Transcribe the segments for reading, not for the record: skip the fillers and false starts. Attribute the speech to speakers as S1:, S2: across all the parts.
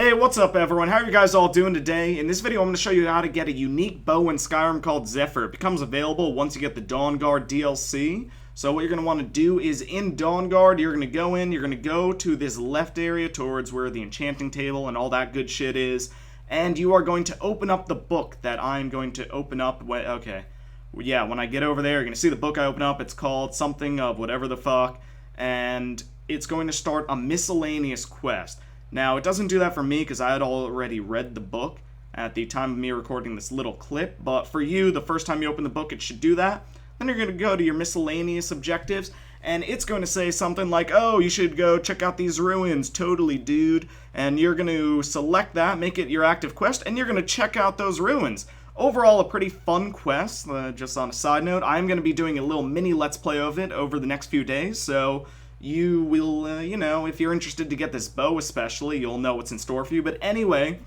S1: Hey, what's up everyone? How are you guys all doing today? In this video I'm going to show you how to get a unique bow in Skyrim called Zephyr. It becomes available once you get the Dawnguard DLC. So what you're going to want to do is in Dawnguard, you're going to go in, you're going to go to this left area towards where the enchanting table and all that good shit is. And you are going to open up the book that I'm going to open up. When I get over there, you're going to see the book I open up. It's called something of whatever the fuck. And it's going to start a miscellaneous quest. Now, it doesn't do that for me because I had already read the book at the time of me recording this little clip, but for you, the first time you open the book, it should do that. Then you're going to go to your miscellaneous objectives, and it's going to say something like, oh, you should go check out these ruins, totally, dude. And you're going to select that, make it your active quest, and you're going to check out those ruins. Overall, a pretty fun quest. Just on a side note, I'm going to be doing a little mini Let's Play of it over the next few days, so you will, if you're interested to get this bow especially, you'll know what's in store for you. But anyway,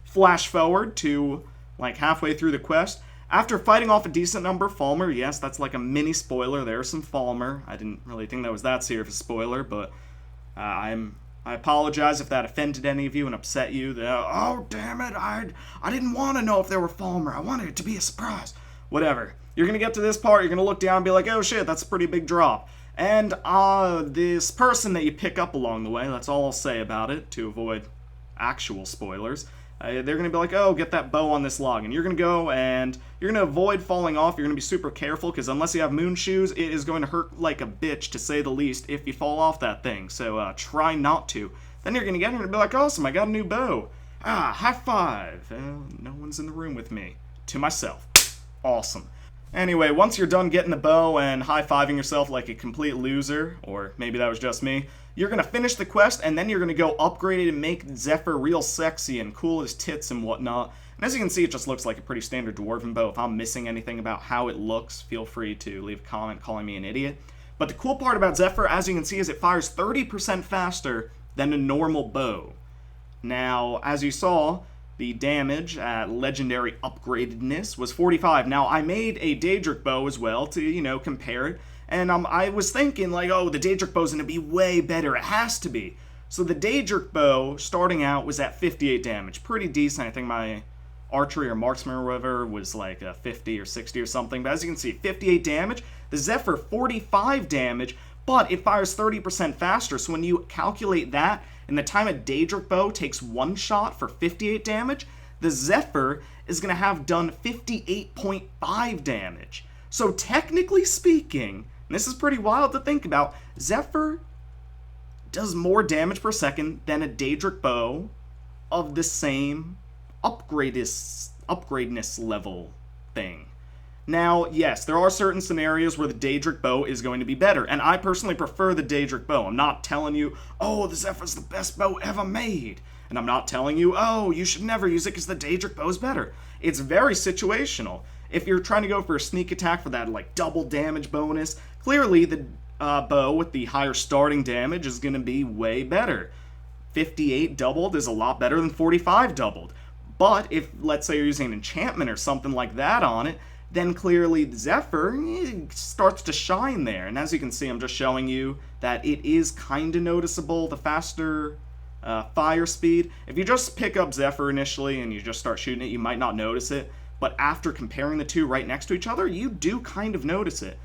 S1: flash forward to, like, halfway through the quest. After fighting off a decent number of Falmer, yes, that's like a mini spoiler, there's some Falmer. I didn't really think that was that serious a spoiler, but I apologize if that offended any of you and upset you. Oh, damn it, I didn't want to know if there were Falmer. I wanted it to be a surprise. Whatever. You're going to get to this part, you're going to look down and be like, oh shit, that's a pretty big drop. And this person that you pick up along the way, that's all I'll say about it, to avoid actual spoilers. They're going to be like, oh, get that bow on this log. And you're going to go and you're going to avoid falling off. You're going to be super careful because unless you have moon shoes, it is going to hurt like a bitch, to say the least, if you fall off that thing. So try not to. Then you're going to get here and be like, awesome, I got a new bow. High five. No one's in the room with me. To myself. Awesome. Anyway, once you're done getting the bow and high-fiving yourself like a complete loser, or maybe that was just me, you're going to finish the quest, and then you're going to go upgrade it and make Zephyr real sexy and cool as tits and whatnot. And as you can see, it just looks like a pretty standard dwarven bow. If I'm missing anything about how it looks, feel free to leave a comment calling me an idiot. But the cool part about Zephyr, as you can see, is it fires 30% faster than a normal bow. Now, as you saw, the damage at legendary upgradedness was 45. Now, I made a Daedric bow as well to, compare it. And I was thinking, like, oh, the Daedric bow's going to be way better. It has to be. So the Daedric bow, starting out, was at 58 damage. Pretty decent. I think my archery or marksman or whatever was like 50 or 60 or something. But as you can see, 58 damage. The Zephyr, 45 damage. But it fires 30% faster. So when you calculate that, in the time a Daedric bow takes one shot for 58 damage, the Zephyr is going to have done 58.5 damage. So technically speaking, and this is pretty wild to think about, Zephyr does more damage per second than a Daedric bow of the same upgradeness level thing. Now, yes, there are certain scenarios where the Daedric bow is going to be better, and I personally prefer the Daedric bow. I'm not telling you, oh, the Zephyr's the best bow ever made, and I'm not telling you, oh, you should never use it because the Daedric bow is better. It's very situational. If you're trying to go for a sneak attack for that, like, double damage bonus, clearly the bow with the higher starting damage is going to be way better. 58 doubled is a lot better than 45 doubled. But if, let's say, you're using an enchantment or something like that on it, then clearly the Zephyr starts to shine there. And as you can see, I'm just showing you that it is kind of noticeable, the faster fire speed. If you just pick up Zephyr initially and you just start shooting it, you might not notice it. But after comparing the two right next to each other, you do kind of notice it.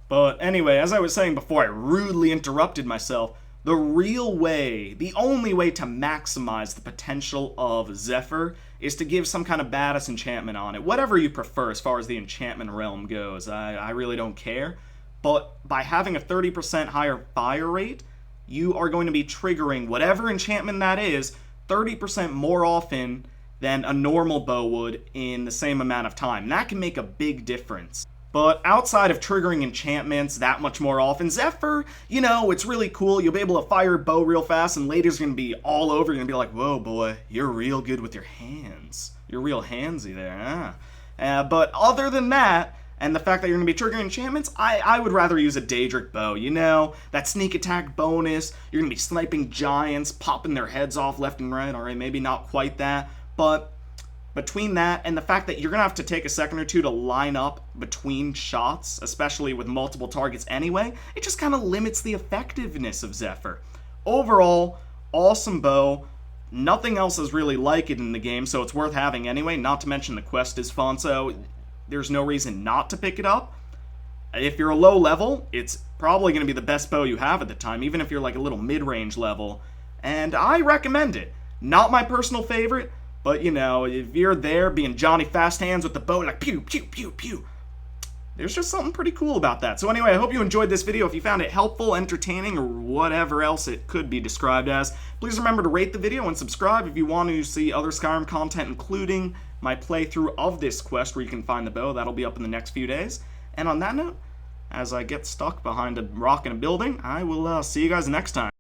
S1: But anyway, as I was saying before, I rudely interrupted myself. The real way, the only way to maximize the potential of Zephyr is to give some kind of badass enchantment on it. Whatever you prefer as far as the enchantment realm goes, I really don't care. But by having a 30% higher fire rate, you are going to be triggering whatever enchantment that is 30% more often than a normal bow would in the same amount of time. And that can make a big difference. But outside of triggering enchantments that much more often, Zephyr, it's really cool. You'll be able to fire a bow real fast, and later's going to be all over. You're going to be like, whoa, boy, you're real good with your hands. You're real handsy there, huh? But other than that, and the fact that you're going to be triggering enchantments, I would rather use a Daedric bow. That sneak attack bonus. You're going to be sniping giants, popping their heads off left and right. All right, maybe not quite that, but between that and the fact that you're going to have to take a second or two to line up between shots, especially with multiple targets anyway, it just kind of limits the effectiveness of Zephyr. Overall, awesome bow. Nothing else is really like it in the game, so it's worth having anyway, not to mention the quest is fun, so there's no reason not to pick it up. If you're a low level, it's probably going to be the best bow you have at the time, even if you're like a little mid-range level, and I recommend it. Not my personal favorite, but you know, if you're there being Johnny Fast Hands with the bow, like pew, pew, pew, pew, there's just something pretty cool about that. So anyway, I hope you enjoyed this video. If you found it helpful, entertaining, or whatever else it could be described as, please remember to rate the video and subscribe if you want to see other Skyrim content, including my playthrough of this quest where you can find the bow. That'll be up in the next few days. And on that note, as I get stuck behind a rock in a building, I will see you guys next time.